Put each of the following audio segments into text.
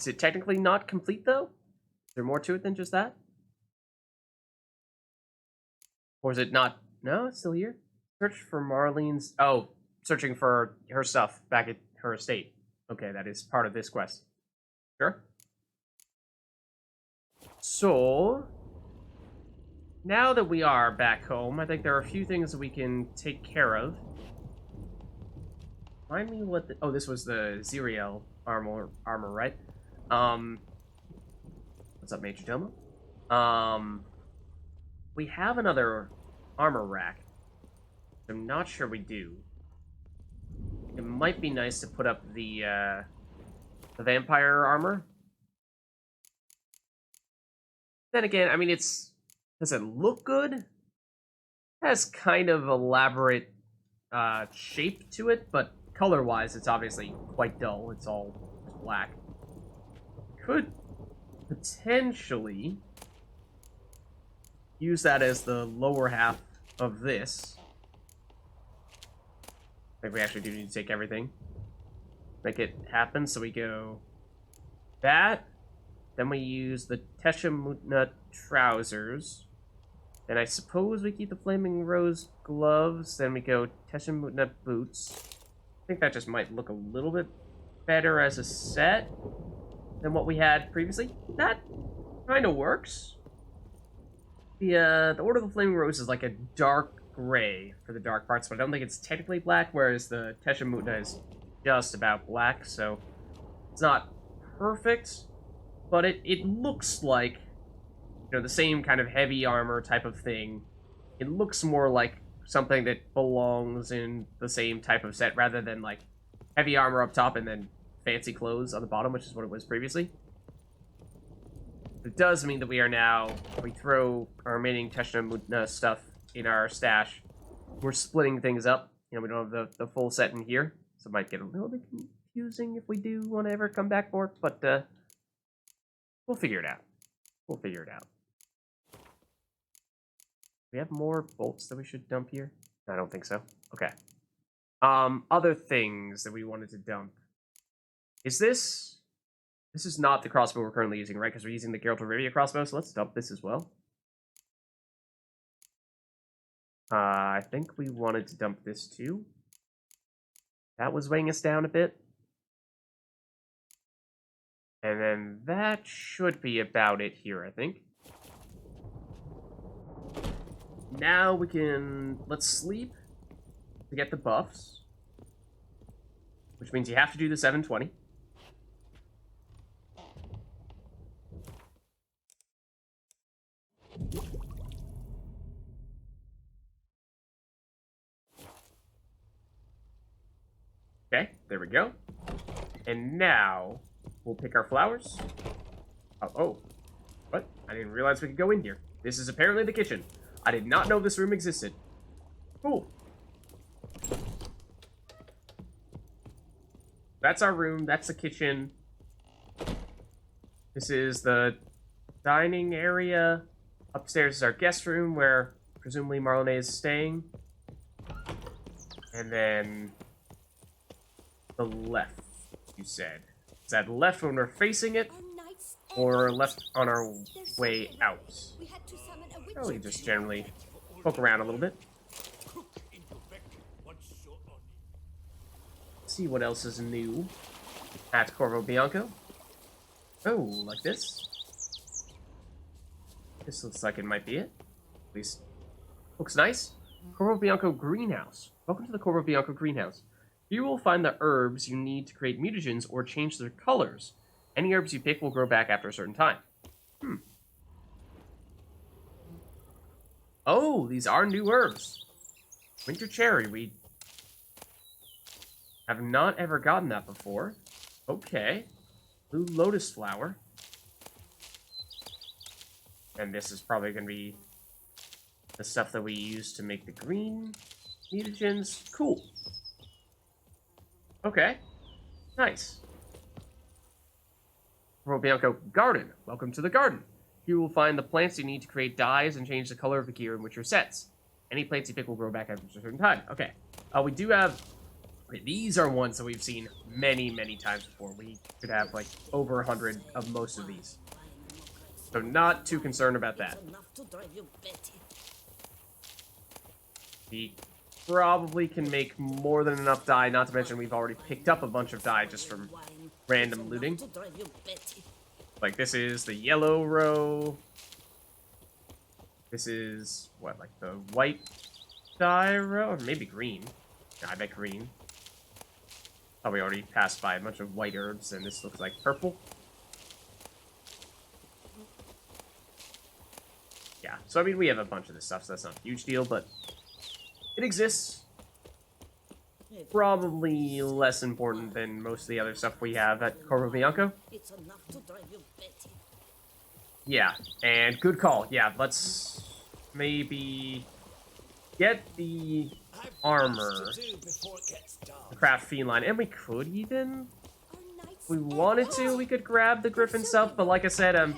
Is it technically not complete, though? Is there more to it than just that? Or is it not? No, it's still here. Search for Marlene's... Oh, searching for her stuff back at her estate. Okay, that is part of this quest. Sure. So, now that we are back home, I think there are a few things that we can take care of. Remind me what the... Oh, this was the Zeriel armor, right? What's up, Major Domo? We have another armor rack. I'm not sure we do. It might be nice to put up the vampire armor. Then again, I mean, does it look good? It has kind of elaborate shape to it, but color-wise, it's obviously quite dull. It's all black. Could potentially use that as the lower half of this. I think we actually do need to take everything. Make it happen, so we go that. Then we use the Teshamutna trousers. Then I suppose we keep the Flaming Rose gloves. Then we go Teshamutna boots. I think that just might look a little bit better as a set than what we had previously. That kind of works. The Order of the Flaming Rose is like a dark gray for the dark parts, but I don't think it's technically black, whereas the Teshamutna is just about black, so it's not perfect, but it looks like, you know, the same kind of heavy armor type of thing. It looks more like something that belongs in the same type of set, rather than, like, heavy armor up top and then fancy clothes on the bottom, which is what it was previously. It does mean that we are now, if we throw our remaining Teshamutna stuff in our stash, we're splitting things up. You know, we don't have the full set in here, so it might get a little bit confusing if we do want to ever come back for it, but we'll figure it out. We'll figure it out. We have more bolts that we should dump here? I don't think so. Okay. Other things that we wanted to dump. Is this... This is not the crossbow we're currently using, right? Because we're using the Geralt of Rivia crossbow, so let's dump this as well. I think we wanted to dump this too. That was weighing us down a bit. And then that should be about it here, I think. Now we can... Let's sleep to get the buffs. Which means you have to do the 720. Okay, there we go. And now, we'll pick our flowers. Oh, what? I didn't realize we could go in here. This is apparently the kitchen. I did not know this room existed. Cool. That's our room. That's the kitchen. This is the dining area. Upstairs is our guest room, where presumably Marlene is staying. And then... the left, you said. Is that left when we're facing it, or left on our way out? Probably just generally poke around a little bit. See what else is new at Corvo Bianco. Oh, like this. This looks like it might be it. At least looks nice. Corvo Bianco Greenhouse. Welcome to the Corvo Bianco Greenhouse. Here you will find the herbs you need to create mutagens or change their colors. Any herbs you pick will grow back after a certain time. Oh, these are new herbs. Winter cherry, we have not ever gotten that before. Okay. Blue lotus flower. And this is probably going to be the stuff that we use to make the green mutagens. Cool. Okay. Nice. Corvo Bianco Garden. Welcome to the garden. Here you will find the plants you need to create dyes and change the color of the gear in which you're sets. Any plants you pick will grow back after a certain time. Okay. We do have Okay, these are ones that we've seen many, many times before. We could have, like, over 100 of most of these. So not too concerned about that. We probably can make more than enough dye, not to mention we've already picked up a bunch of dye just from random looting. Like, this is the yellow row. This is, what, like the white dye row? Or maybe green. No, I bet green. Oh, we already passed by a bunch of white herbs, and this looks like purple. Yeah, so I mean, we have a bunch of this stuff, so that's not a huge deal, but it exists. Probably less important than most of the other stuff we have at Corvo Bianco. Yeah, and good call. Yeah, let's maybe get the armor, the craft feline, and we could even, if we wanted to, we could grab the griffin stuff, but like I said,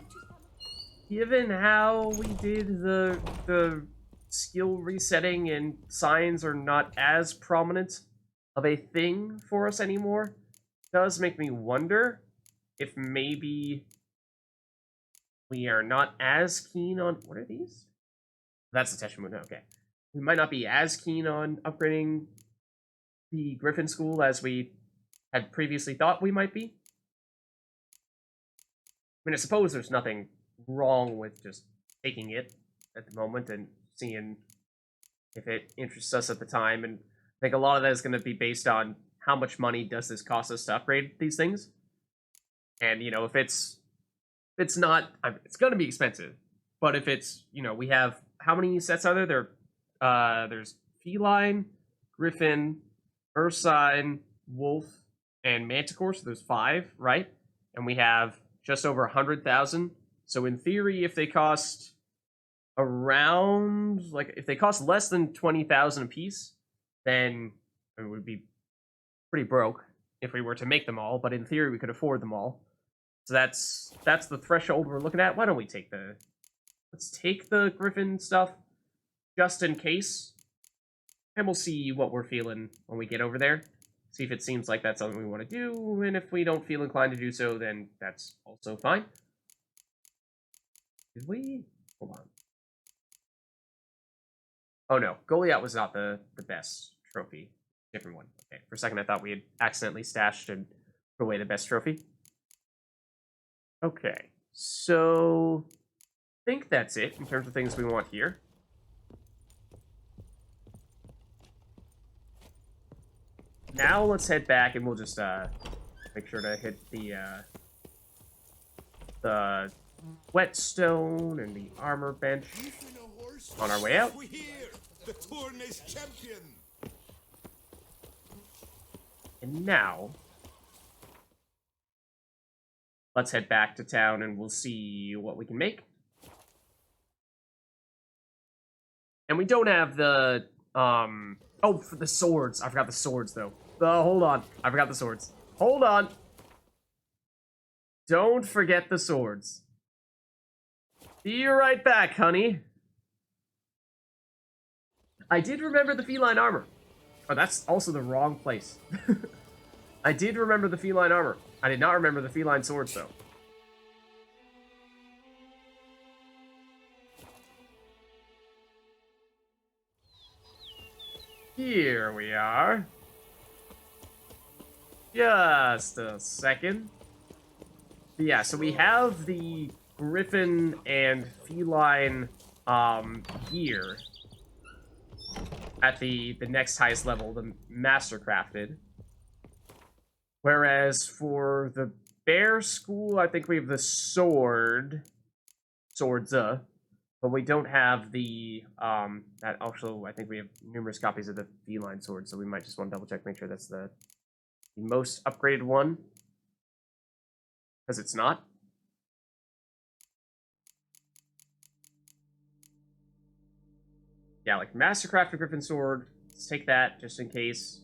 given how we did the skill resetting and signs are not as prominent of a thing for us anymore, does make me wonder if maybe we are not as keen on... What are these? That's the Teshimuna, okay. We might not be as keen on upgrading the Griffin School as we had previously thought we might be. I mean, I suppose there's nothing wrong with just taking it at the moment and seeing if it interests us at the time, and I think a lot of that is going to be based on how much money does this cost us to upgrade these things. And, you know, if it's not, it's going to be expensive, but if it's, you know, we have, how many sets are there? There's Feline, Griffin, Ursine, Wolf, and Manticore, so there's 5, right? And we have just over 100,000. So in theory, if they cost around, like, if they cost less than 20,000 a piece, then it would be pretty broke if we were to make them all, but in theory we could afford them all. So that's the threshold we're looking at. Why don't we take let's take the Griffin stuff just in case, and we'll see what we're feeling when we get over there. See if it seems like that's something we want to do, and if we don't feel inclined to do so, then that's also fine. Did we? Hold on. Oh no, Goliath was not the best trophy. Different one. Okay, for a second I thought we had accidentally stashed and put away the best trophy. Okay, so I think that's it in terms of things we want here. Now let's head back and we'll just make sure to hit the whetstone and the armor bench on our way out. And now let's head back to town and we'll see what we can make. And we don't have the oh, for the swords. I forgot the swords though. Hold on. I forgot the swords. Hold on. Don't forget the swords. Be right back, honey. I did remember the feline armor. Oh, that's also the wrong place. I did remember the feline armor. I did not remember the feline swords, though. Here we are. Just a second. Yeah, so we have the Griffin and feline gear at the next highest level, the Master Crafted. Whereas for the Bear School, I think we have the swords, but we don't have the, that also, I think we have numerous copies of the feline sword, so we might just want to double check, make sure that's the most upgraded one, because it's not. Yeah, like Mastercrafted Griffin Sword, let's take that just in case.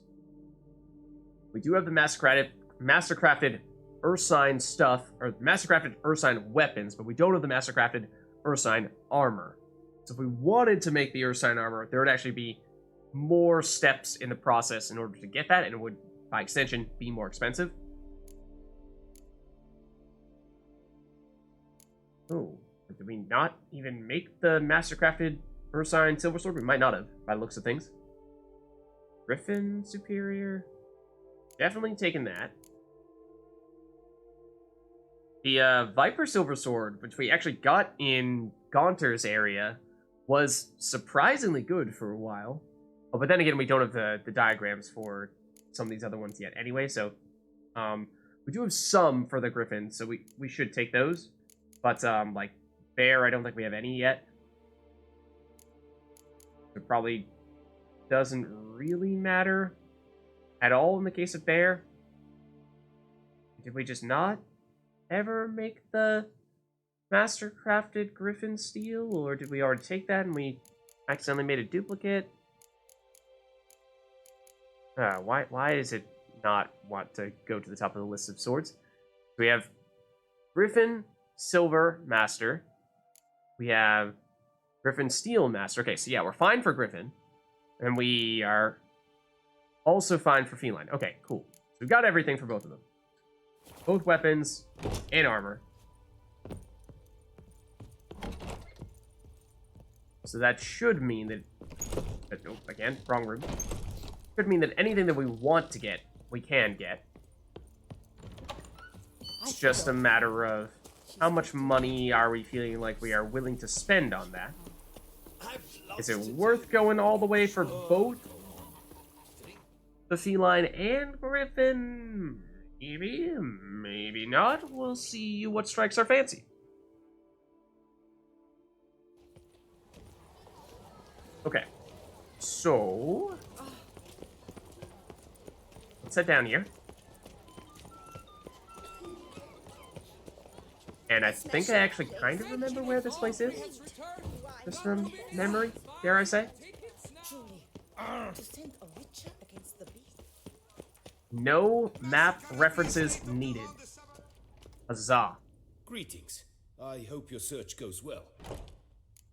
We do have the Mastercrafted Ursine stuff, or Mastercrafted Ursine weapons, but we don't have the Mastercrafted Ursine armor. So if we wanted to make the Ursine armor, there would actually be more steps in the process in order to get that, and it would, by extension, be more expensive. Oh, did we not even make the mastercrafted Ursine Silver Sword? We might not have, by the looks of things. Griffin Superior. Definitely taking that. The Viper Silver Sword, which we actually got in Gaunter's area, was surprisingly good for a while. Oh, but then again, we don't have the diagrams for some of these other ones yet anyway, so we do have some for the Griffin, so we should take those. But, like, Bear, I don't think we have any yet. It probably doesn't really matter at all in the case of Bear. Did we just not ever make the mastercrafted Griffin steel, or did we already take that and we accidentally made a duplicate? Why does it not want to go to the top of the list of swords? We have Griffin Silver Master. We have Griffin Steel Master. Okay, so yeah, we're fine for Griffin. And we are also fine for Feline. Okay, cool. So we've got everything for both of them. Both weapons and armor. So that should mean that... Oh, again, wrong room. Should mean that anything that we want to get, we can get. It's just a matter of how much money are we feeling like we are willing to spend on that. Is it worth going all the way for both the Feline and Griffin? Maybe, maybe not. We'll see what strikes our fancy. Okay, so let's head down here. And I think I actually kind of remember where this place is. Just from memory, dare I say. No map references needed. Huzzah. Greetings. I hope your search goes well.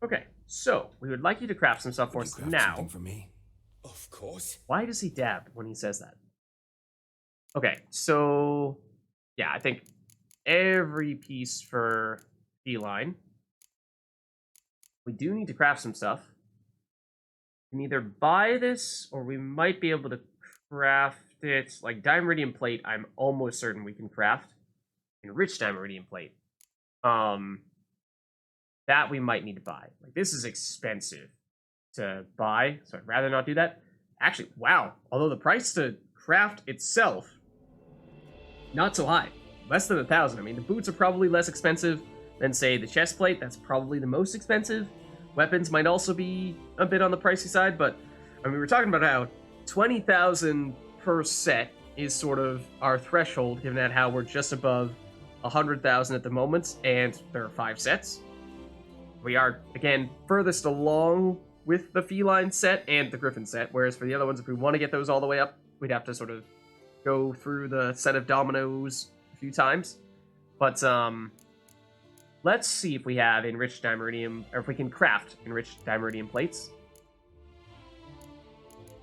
Okay, so we would like you to craft some stuff for us now. For me? Of course. Why does he dab when he says that? Okay, so yeah, I think every piece for Feline. We do need to craft some stuff. We can either buy this, or we might be able to craft it. Like Dimeridium Plate, I'm almost certain we can craft. Enriched Dimeridium Plate. That we might need to buy. Like, this is expensive to buy, so I'd rather not do that. Actually, wow. Although the price to craft itself, not so high. Less than 1,000. I mean, the boots are probably less expensive than, say, the chest plate. That's probably the most expensive. Weapons might also be a bit on the pricey side, but I mean, we were talking about how 20,000 per set is sort of our threshold, given that how we're just above 100,000 at the moment, and there are 5 sets. We are, again, furthest along with the Feline set and the Griffin set, whereas for the other ones, if we want to get those all the way up, we'd have to sort of go through the set of dominoes a few times. But, let's see if we have enriched Dimeridium, or if we can craft enriched Dimeridium plates.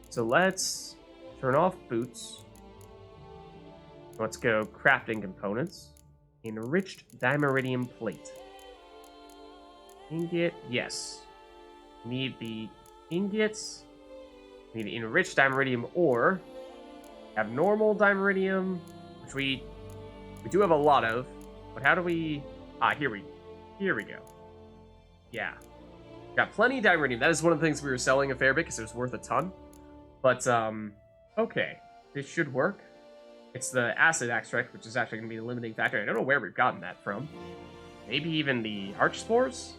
So let's turn off boots. Let's go crafting components. Enriched Dimeridium plate. Ingot, yes. Need the ingots. Need the enriched Dimeridium ore. Have normal Dimeridium, which we do have a lot of. But how do we... here we go. Yeah. Got plenty of Dimeridium. That is one of the things we were selling a fair bit because it was worth a ton. But, okay. This should work. It's the acid extract, which is actually going to be the limiting factor. I don't know where we've gotten that from. Maybe even the arch spores?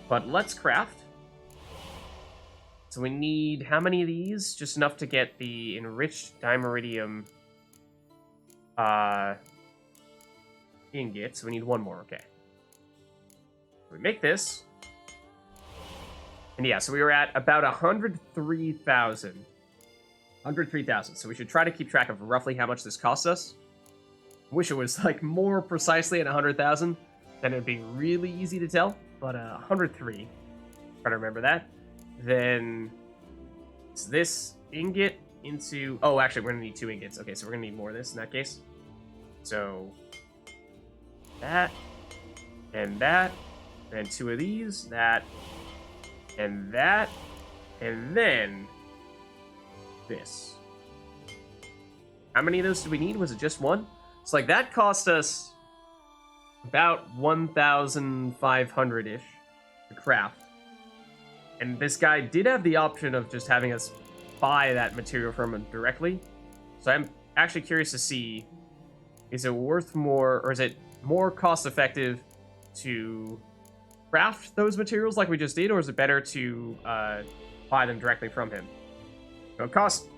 But let's craft. So we need how many of these? Just enough to get the enriched Dimeridium ingots. So we need one more, okay. We make this. And yeah, so we were at about 103,000. 103,000. So we should try to keep track of roughly how much this costs us. Wish it was like more precisely at 100,000. Then it'd be really easy to tell. But 103. Try to remember that. Then It's this ingot into... Oh, actually, we're going to need 2 ingots. Okay, so we're going to need more of this in that case. So, that, and 2 of these, that, and then this. How many of those do we need? Was it just 1? So, like, that cost us about 1,500-ish to craft. And this guy did have the option of just having us buy that material from him directly. So I'm actually curious to see, is it worth more, or is it more cost-effective to craft those materials like we just did, or is it better to buy them directly from him? It costs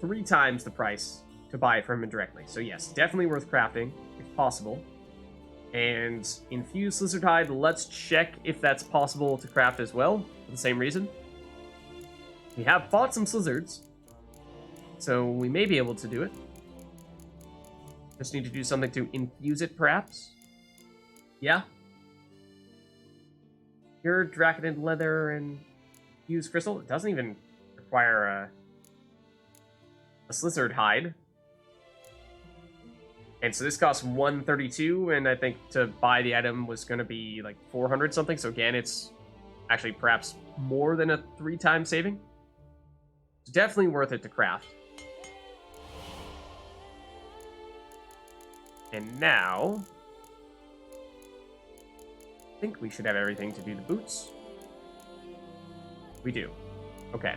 3 times the price to buy it from him directly. So yes, definitely worth crafting, if possible. And infused lizard hide, let's check if that's possible to craft as well, for the same reason. We have fought some lizards, so we may be able to do it. Just need to do something to infuse it, perhaps. Yeah. Pure draconiid leather and fused crystal. It doesn't even require a lizard hide. And so this costs 132, and I think to buy the item was going to be like 400 something. So again, it's actually perhaps more than a 3-time saving. It's definitely worth it to craft. And now, I think we should have everything to do the boots. We do. Okay.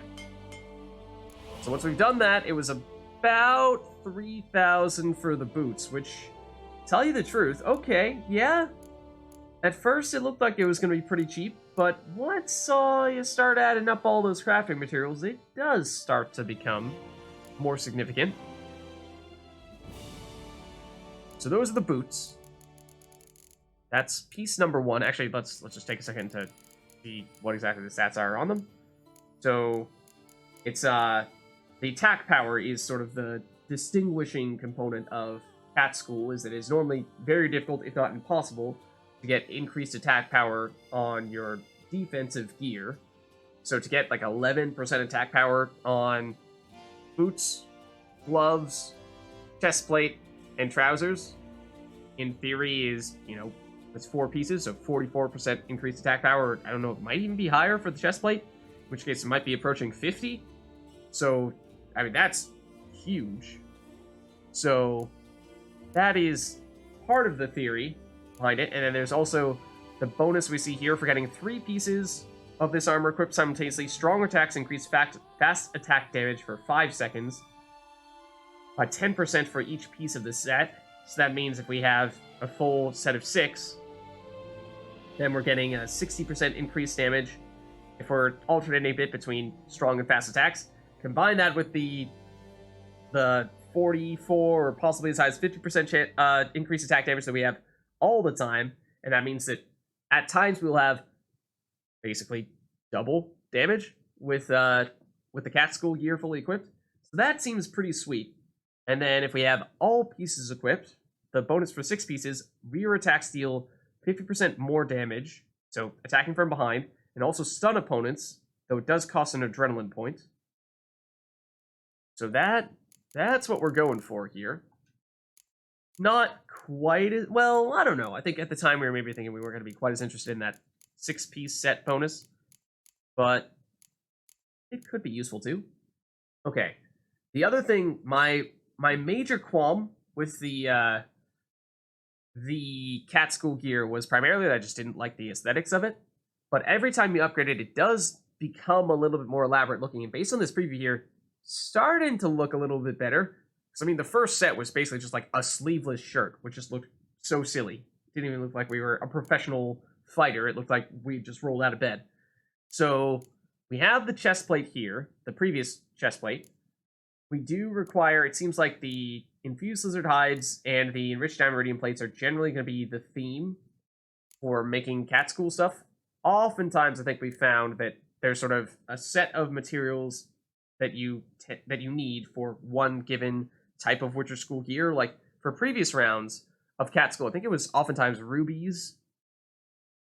So once we've done that, it was about 3,000 for the boots, which, tell you the truth, okay, yeah. At first, it looked like it was going to be pretty cheap, but once you start adding up all those crafting materials, it does start to become more significant. So those are the boots. That's piece number 1. Actually, let's just take a second to see what exactly the stats are on them. So it's the attack power is sort of the distinguishing component of Cat School, is that it's normally very difficult, if not impossible, to get increased attack power on your defensive gear. So to get like 11% attack power on boots, gloves, chest plate, and trousers, in theory is, it's 4 pieces, so 44% increased attack power. I don't know, it might even be higher for the chest plate, in which case it might be approaching 50. So, I mean, that's huge. So, that is part of the theory behind it. And then there's also the bonus we see here for getting 3 pieces of this armor equipped simultaneously. Strong attacks increase fast attack damage for 5 seconds by 10% for each piece of the set. So that means if we have a full set of 6, then we're getting a 60% increased damage if we're alternating a bit between strong and fast attacks. Combine that with the 44 or possibly as high as 50% increased attack damage that we have all the time, and that means that at times we'll have basically double damage with the Cat School gear fully equipped. So that seems pretty sweet. And then if we have all pieces equipped, the bonus for 6 pieces, rear attacks deal 50% more damage, so attacking from behind, and also stun opponents, though it does cost an adrenaline point. So that's what we're going for here. Not quite as... Well, I don't know. I think at the time we were maybe thinking we weren't going to be quite as interested in that 6-piece set bonus. But it could be useful too. Okay. The other thing, my major qualm with the Cat School gear was primarily that I just didn't like the aesthetics of it. But every time you upgrade it, it does become a little bit more elaborate looking. And based on this preview here, starting to look a little bit better. Because, I mean, the first set was basically just like a sleeveless shirt, which just looked so silly. It didn't even look like we were a professional fighter. It looked like we just rolled out of bed. So we have the chest plate here, the previous chest plate. We do require, it seems like the infused lizard hides and the enriched diamond iridium plates are generally going to be the theme for making Cat School stuff. Oftentimes, I think we found that there's sort of a set of materials that you need for one given type of Witcher School gear. Like for previous rounds of Cat School, I think it was oftentimes rubies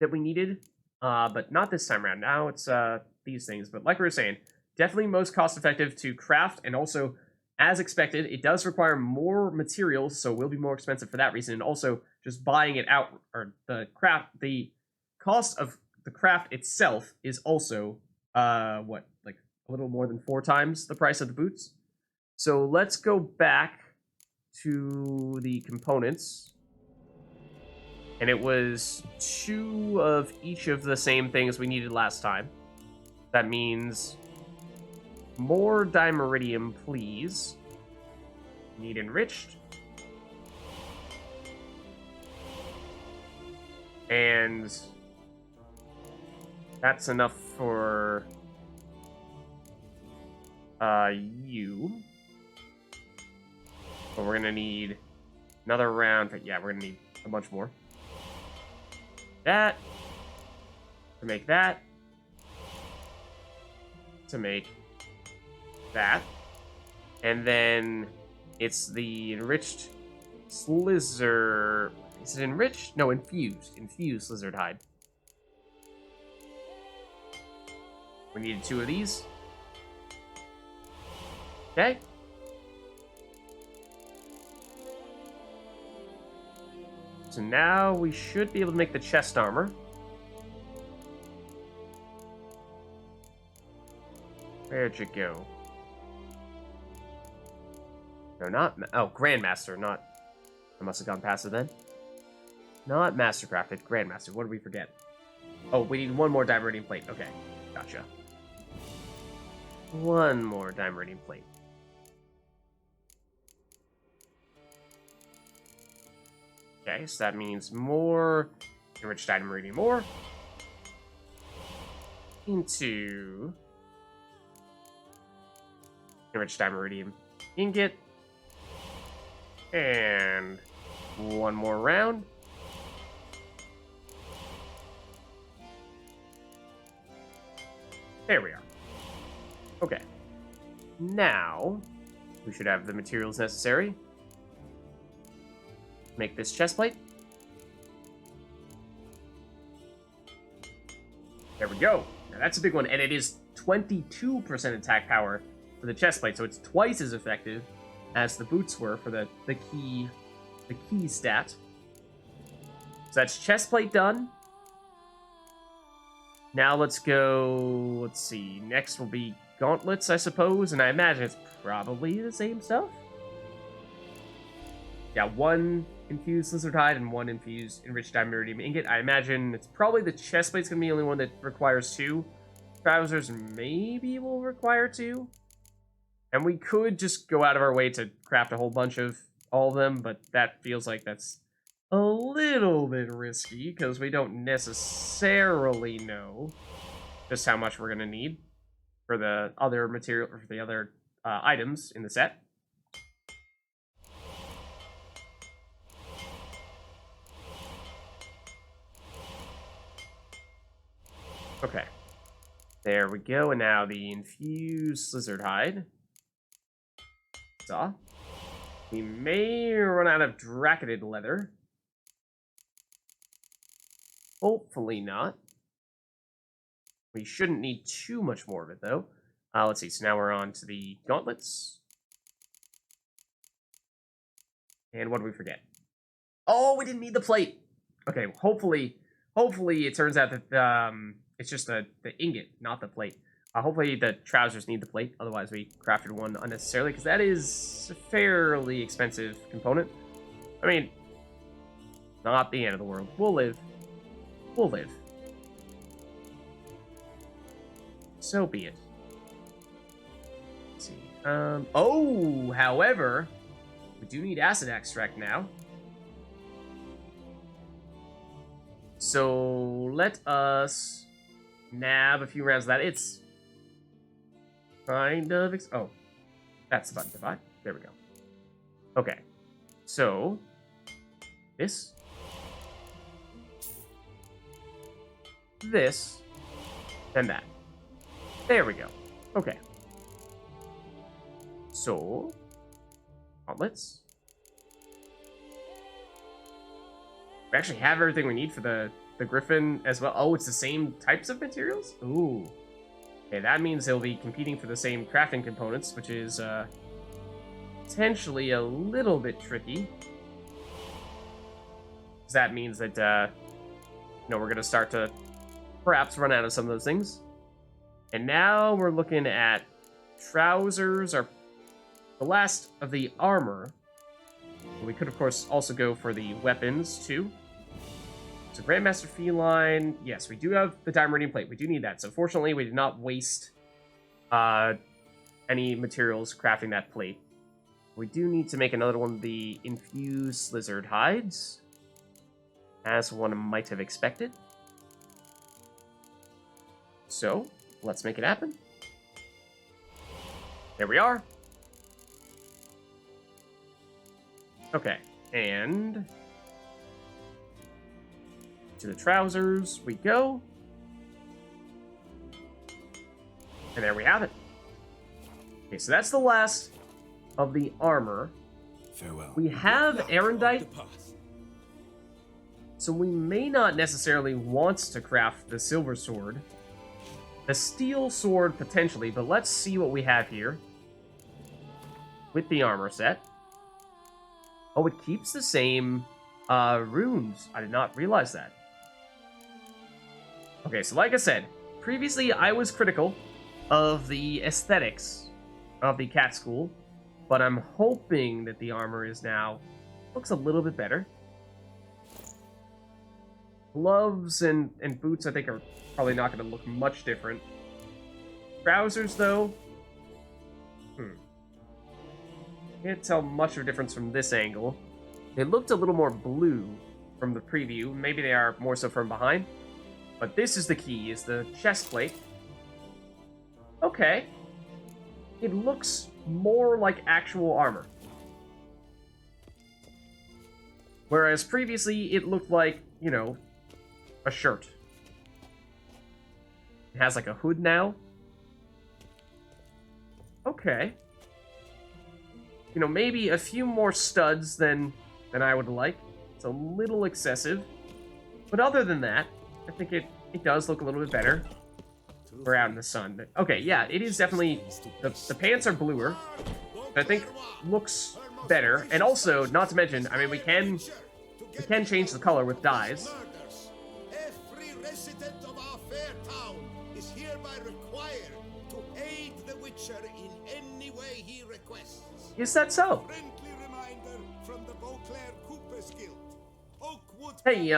that we needed, but not this time around. Now it's these things. But like we were saying, definitely most cost effective to craft, and also, as expected, it does require more materials, so it will be more expensive for that reason. And also, just buying it out, or the cost of the craft itself is also what, like a little more than 4 times the price of the boots. So let's go back to the components. And it was 2 of each of the same things we needed last time. That means more dimeridium, please. Need enriched. And that's enough for you. But we're gonna need another round. But yeah, we're gonna need a bunch more. That to make that to make that, and then it's the enriched slizard. Is it enriched? No, infused lizard hide. We needed 2 of these. Okay. So now we should be able to make the chest armor. Where'd you go? No, not... Oh, Grandmaster, not... I must have gone past it then. Not Mastercrafted, Grandmaster. What did we forget? Oh, we need 1 more dimeridium plate. Okay, gotcha. 1 more dimeridium plate. Okay, so that means more enriched dimeridium ore into enriched dimeridium ingot, and 1 more round. There we are. Okay. Now, we should have the materials necessary. Make this chest plate. There we go. Now that's a big one, and it is 22% attack power for the chest plate, so it's twice as effective as the boots were for the key stat. So that's chest plate done. Now let's go, let's see, next will be gauntlets, I suppose, and I imagine it's probably the same stuff. Yeah, 1 infused lizard hide and 1 infused enriched dimeridium ingot. I imagine it's probably the chest plate's gonna be the only one that requires 2. Trousers maybe will require 2. And we could just go out of our way to craft a whole bunch of all of them, but that feels like that's a little bit risky, because we don't necessarily know just how much we're going to need for the other material, or for the other items in the set. Okay. There we go, and now the infused lizard hide. So, we may run out of draconiid leather. Hopefully not. We shouldn't need too much more of it, though. Let's see. So now we're on to the gauntlets. And what did we forget? Oh, we didn't need the plate. Okay, hopefully it turns out that it's just the ingot, not the plate. Hopefully the trousers need the plate. Otherwise, we crafted 1 unnecessarily, because that is a fairly expensive component. I mean, not the end of the world. We'll live. We'll live. So be it. Let's see. Oh, however, we do need acid extract now. So let us nab a few rounds of that. It's kind of... Oh, that's the button to buy. There we go. Okay. So, this, and that. There we go. Okay. So, gauntlets. We actually have everything we need for the griffin as well. Oh, it's the same types of materials? Ooh. Okay, that means they'll be competing for the same crafting components, which is potentially a little bit tricky. Because that means that, we're going to start to perhaps run out of some of those things. And now we're looking at trousers, are the last of the armor. We could, of course, also go for the weapons, too. So Grandmaster Feline, yes, we do have the Diamond Plate. We do need that. So fortunately, we did not waste any materials crafting that plate. We do need to make another one of the infused lizard hides, as one might have expected. So, let's make it happen. There we are. Okay, and to the trousers we go. And there we have it. Okay, so that's the last of the armor. Farewell. We have Erendite, so we may not necessarily want to craft the silver sword. The steel sword, potentially, but let's see what we have here with the armor set. Oh, it keeps the same runes. I did not realize that. Okay, so like I said, previously I was critical of the aesthetics of the cat school, but I'm hoping that the armor is now looks a little bit better. Gloves and boots, I think, are probably not going to look much different. Trousers, though, can't tell much of a difference from this angle. They looked a little more blue from the preview. Maybe they are more so from behind. But this is the key, is the chest plate. Okay. It looks more like actual armor. Whereas previously, it looked like, a shirt. It has like a hood now. Okay. Maybe a few more studs than I would like. It's a little excessive. But other than that, I think it does look a little bit better. We're out in the sun. Okay, yeah, it is definitely... The pants are bluer. But I think looks better. And also, not to mention, I mean, we can change the color with dyes. Every resident of our fair town is hereby required to aid the Witcher in any way he requests. Is that so? Friendly reminder from the Beauclair Coopers Guild. Oakwood Hey,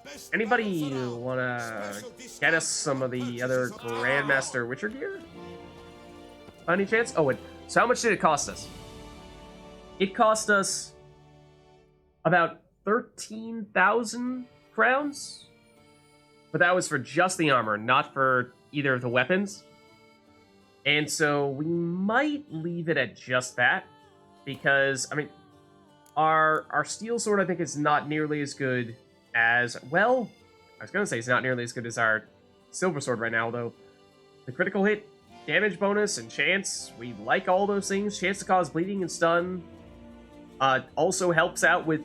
best anybody balance around. wanna Special get us discounts some of the on other best Grandmaster Witcher gear? By any chance? Oh, so how much did it cost us? It cost us about 13,000 crowns? But that was for just the armor, not for either of the weapons. And so we might leave it at just that, because, I mean, our steel sword, I think, is not nearly as good as, well, I was going to say it's not nearly as good as our silver sword right now, though. The critical hit, damage bonus, and chance, we like all those things. Chance to cause bleeding and stun also helps out with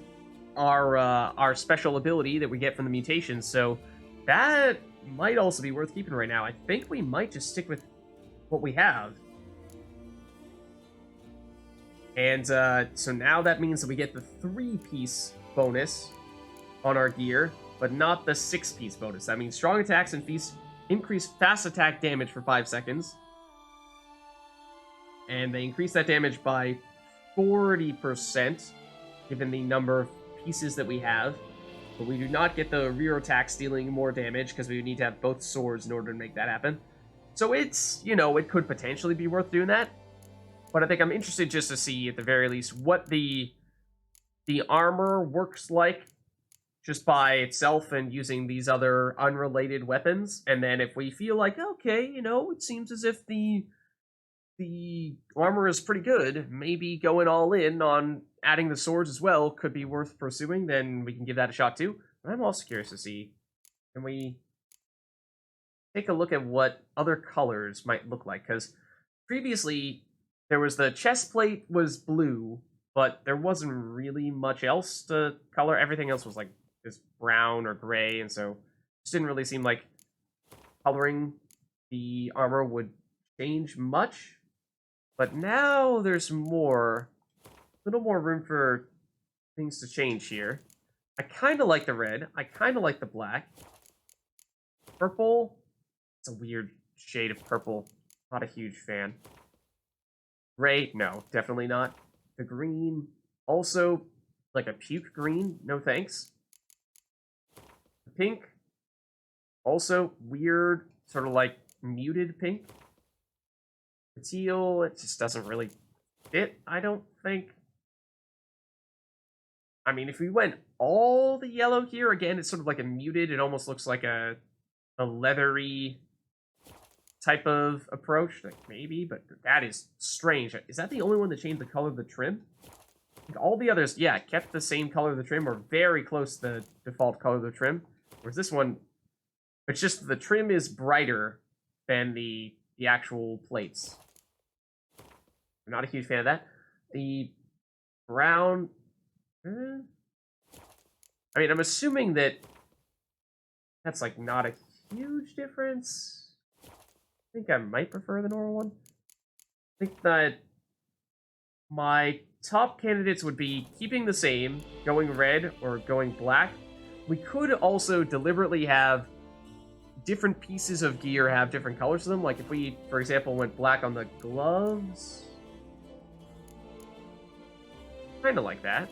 our special ability that we get from the mutations, so that might also be worth keeping right now. I think we might just stick with what we have. And so now that means that we get the 3-piece bonus on our gear, but not the 6-piece bonus. That means strong attacks and increase fast attack damage for 5 seconds. And they increase that damage by 40%, given the number of pieces that we have. But we do not get the rear attacks dealing more damage, because we would need to have both swords in order to make that happen. So it's, it could potentially be worth doing that. But I think I'm interested just to see, at the very least, what the armor works like just by itself and using these other unrelated weapons. And then if we feel like, okay, it seems as if the armor is pretty good, maybe going all in on adding the swords as well could be worth pursuing, then we can give that a shot too. But I'm also curious to see, can we take a look at what other colors might look like? Because previously, there was the chest plate was blue, but there wasn't really much else to color. Everything else was like this brown or gray, and so it just didn't really seem like coloring the armor would change much. But now there's a little more room for things to change here. I kind of like the red. I kind of like the black. Purple. It's a weird shade of purple. Not a huge fan. Gray. No, definitely not. The green. Also, like a puke green. No thanks. The pink. Also, weird, sort of like muted pink. The teal, it just doesn't really fit, I don't think. I mean, if we went all the yellow here, again, it's sort of like a muted, it almost looks like a leathery type of approach. Like, maybe, but that is strange. Is that the only one that changed the color of the trim? Like all the others, yeah, kept the same color of the trim, or very close to the default color of the trim. Whereas this one, it's just the trim is brighter than the actual plates. I'm not a huge fan of that. The brown... I mean, I'm assuming that that's, like, not a huge difference. I think I might prefer the normal one. I think that my top candidates would be keeping the same, going red, or going black. We could also deliberately have different pieces of gear have different colors to them. Like, if we, for example, went black on the gloves... Kind of like that.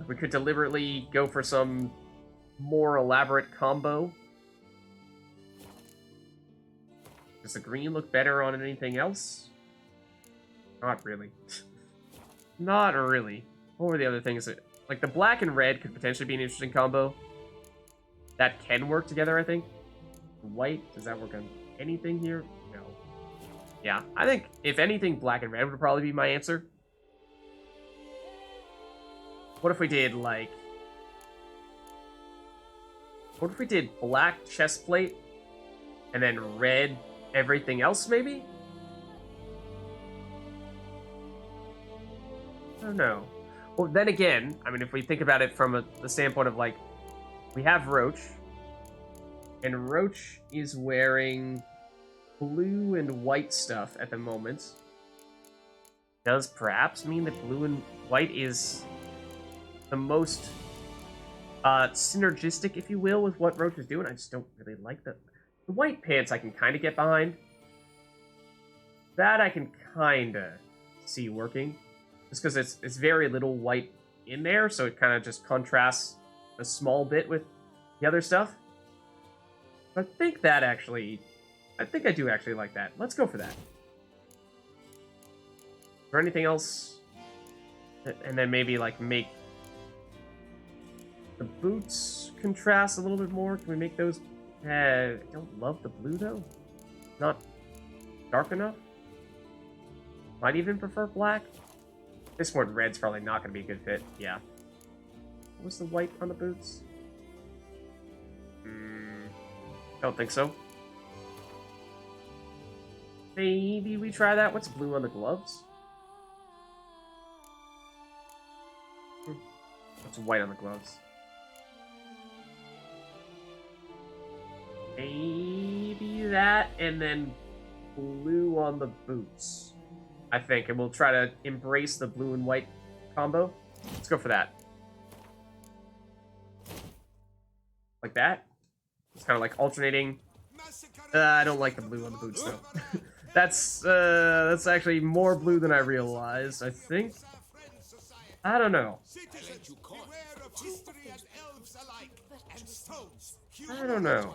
We could deliberately go for some more elaborate combo. Does the green look better on anything else? Not really. Not really. What were the other things that... Like, the black and red could potentially be an interesting combo. That can work together, I think. White, does that work on anything here? No. Yeah, I think, if anything, black and red would probably be my answer. What if we did, like... What if we did black chest plate, and then red everything else, maybe? I don't know. Well, then again, I mean, if we think about it from the standpoint of, like, we have Roach, and Roach is wearing blue and white stuff at the moment. Does perhaps mean that blue and white is the most synergistic, if you will, with what Roach is doing? I just don't really like the white pants. I can kind of get behind. That I can kind of see working. Just because it's very little white in there, so it kind of just contrasts a small bit with the other stuff. I think that actually... I think I do actually like that. Let's go for that. Is there anything else? And then maybe, like, make the boots contrast a little bit more. Can we make those... I don't love the blue, though. Not dark enough. Might even prefer black. This one, red's probably not going to be a good fit. Yeah. What was the white on the boots? Don't think so. Maybe we try that. What's blue on the gloves? What's white on the gloves? Maybe that, and then blue on the boots. I think, and we'll try to embrace the blue and white combo. Let's go for that. Like that? It's kind of like alternating. I don't like the blue on the boots, though. That's actually more blue than I realized, I think. I don't know. I don't know.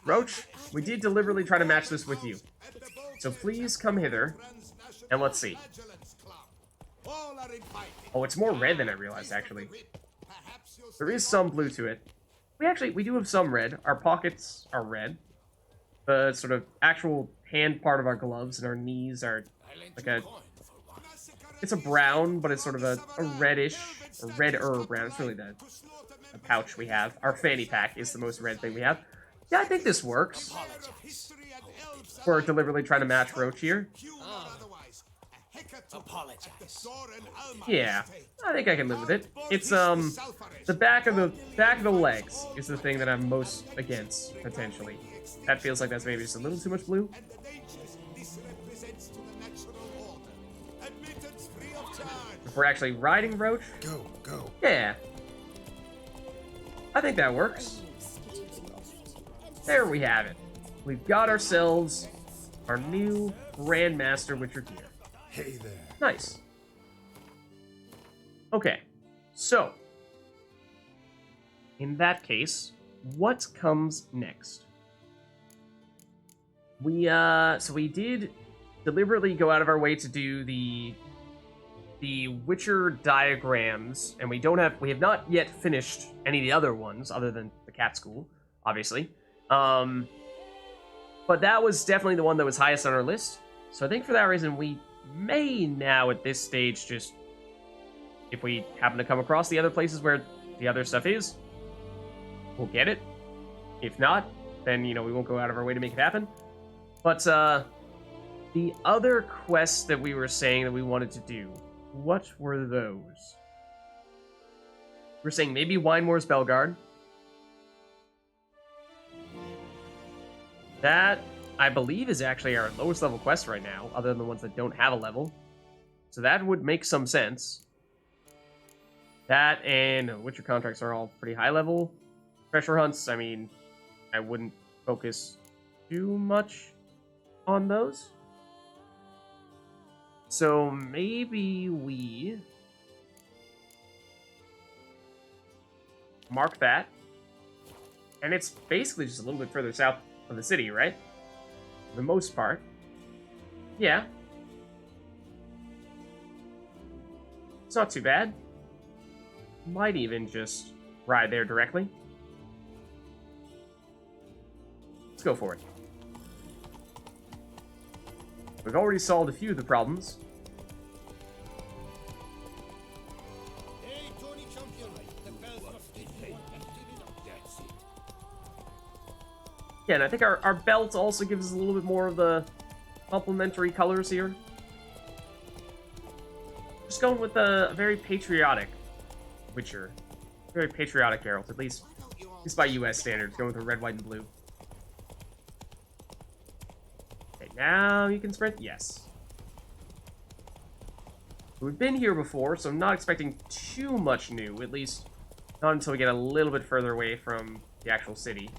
Roach, we did deliberately try to match this with you. So please come hither, and let's see. Oh, it's more red than I realized, actually. There is some blue to it. We do have some red. Our pockets are red. The sort of actual hand part of our gloves and our knees are like a... It's a brown, but it's sort of a reddish, or redder brown. It's really the pouch we have. Our fanny pack is the most red thing we have. Yeah, I think this works. We're deliberately trying to match Roach here. apologize. Yeah, I think I can live with it. It's the back of the legs is the thing that I'm most against potentially. That feels like that's maybe just a little too much blue. And the dangers this represents to the natural order. Admittance free of charge. If we're actually riding Roach, Go. yeah, I think that works. There we have it. We've got ourselves our new Grandmaster Witcher gear. Hey there. Nice. Okay, so in that case, what comes next? So we did deliberately go out of our way to do the Witcher diagrams, and we have not yet finished any of the other ones other than the cat school, obviously. But that was definitely the one that was highest on our list. So I think for that reason, we may now at this stage just, if we happen to come across the other places where the other stuff is, we'll get it. If not, then, we won't go out of our way to make it happen. But, the other quests that we were saying that we wanted to do, what were those? We're saying maybe Winemoor's Belgard. That, I believe, is actually our lowest level quest right now, other than the ones that don't have a level. So that would make some sense. That and Witcher contracts are all pretty high level. Treasure hunts, I mean, I wouldn't focus too much on those. So maybe we mark that. And it's basically just a little bit further south of the city, right? For the most part. Yeah. It's not too bad. Might even just ride there directly. Let's go for it. We've already solved a few of the problems. Hey, Tony Champion. The bells must be paid. That's it. Yeah, and I think our belt also gives us a little bit more of the complementary colors here. Just going with a very patriotic Witcher. Very patriotic Geralt, at least by US standards, going with the red, white, and blue. Okay, now you can sprint? Yes. We've been here before, so I'm not expecting too much new, at least not until we get a little bit further away from the actual city.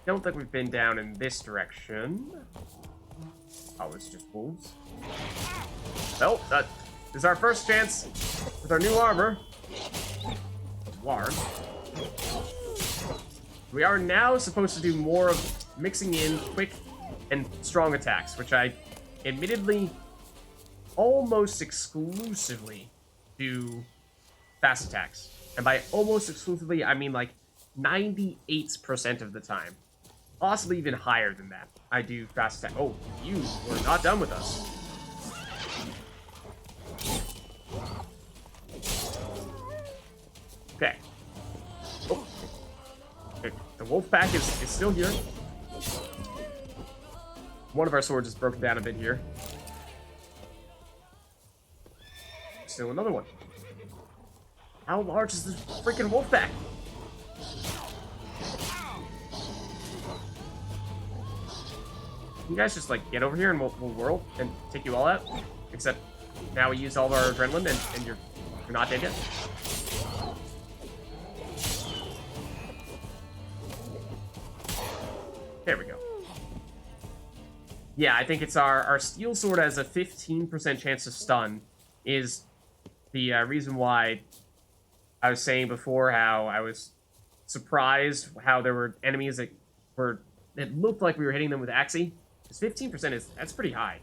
Don't think we've been down in this direction. Oh, it's just wolves. Well, that is our first chance with our new armor. Ward. We are now supposed to do more of mixing in quick and strong attacks, which I admittedly almost exclusively do fast attacks. And by almost exclusively, I mean like 98% of the time. Possibly even higher than that. I do fast attack. Oh, you were not done with us. Okay. Oh. Okay. The wolf pack is still here. One of our swords is broken down a bit here. Still another one. How large is this freaking wolf pack? You guys just like get over here and we'll whirl and take you all out. Except now we used all of our adrenaline and you're not dead yet. There we go. Yeah, I think it's our steel sword has a 15% chance to stun is the reason why I was saying before how I was surprised how there were enemies that were, it looked like we were hitting them with Axii. Because 15% that's pretty high.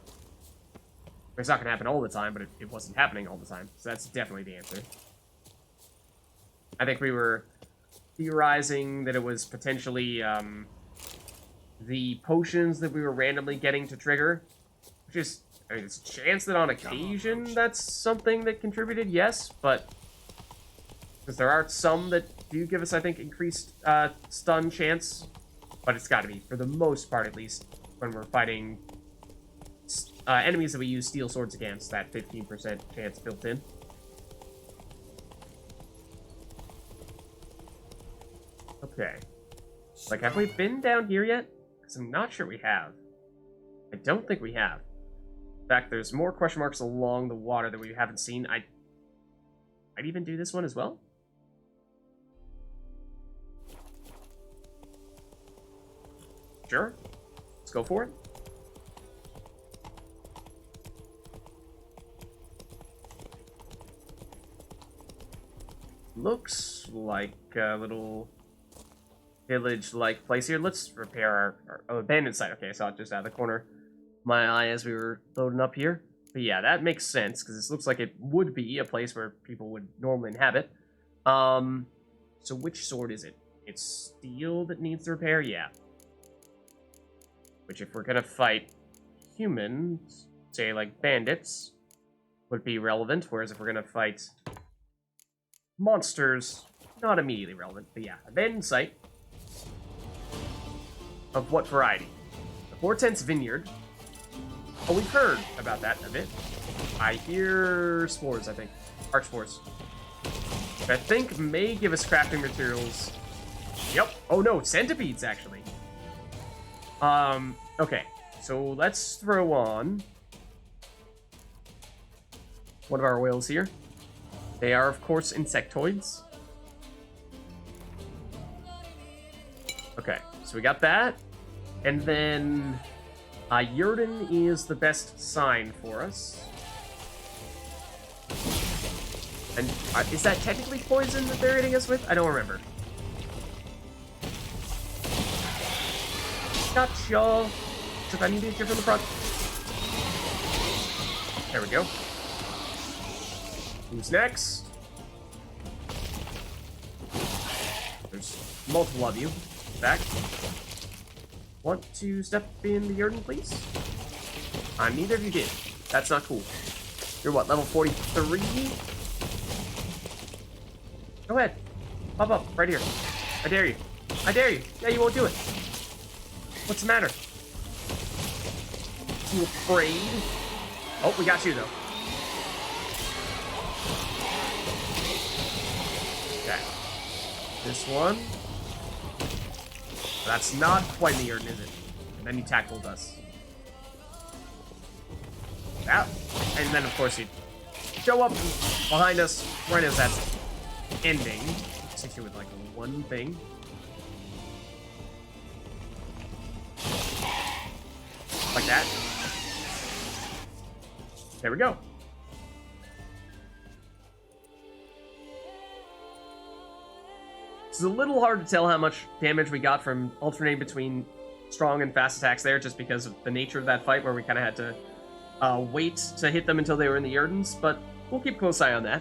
It's not going to happen all the time, but it wasn't happening all the time. So that's definitely the answer. I think we were theorizing that it was potentially the potions that we were randomly getting to trigger. Which is, I mean, it's a chance that on occasion that's something that contributed, yes, but because there are some that do give us, I think, increased stun chance, but it's got to be, for the most part at least, when we're fighting enemies that we use steel swords against, that 15% chance built in. Okay. Like, have we been down here yet? Because I'm not sure we have. I don't think we have. In fact, there's more question marks along the water that we haven't seen. I'd even do this one as well. Sure. Let's go for it. Looks like a little village-like place here. Let's repair our abandoned site. Okay, I saw it just out of the corner of my eye as we were loading up here. But yeah, that makes sense, because this looks like it would be a place where people would normally inhabit. So which sword is it? It's steel that needs to repair? Yeah. Which, if we're gonna fight humans, say like bandits, would be relevant, whereas if we're gonna fight monsters, not immediately relevant. But yeah, abandoned site. Of what variety? The Hortense Vineyard. Oh, we've heard about that a bit. I hear spores, I think. Arc spores. Which I think may give us crafting materials. Yep. Oh no, centipedes, actually. Okay. So let's throw on one of our oils here. They are, of course, insectoids. Okay, so we got that. And then Yurden is the best sign for us. And is that technically poison that they're hitting us with? I don't remember. Gotcha! If I need to get from the front. There we go. Who's next? There's multiple of you. Back. Want to step in the Yurden, please? Neither of you did. That's not cool. You're what, level 43? Go ahead. Pop up, right here. I dare you. I dare you. Yeah, you won't do it. What's the matter? You afraid? Oh, we got you, though. Okay. This one. That's not quite the Yurden, is it? And then you tackled us. That. And then, of course, you show up behind us right as that's ending. Since you with, like, one thing. Like that. There we go. It's a little hard to tell how much damage we got from alternating between strong and fast attacks there, just because of the nature of that fight, where we kind of had to wait to hit them until they were in the Yurdens, but we'll keep a close eye on that.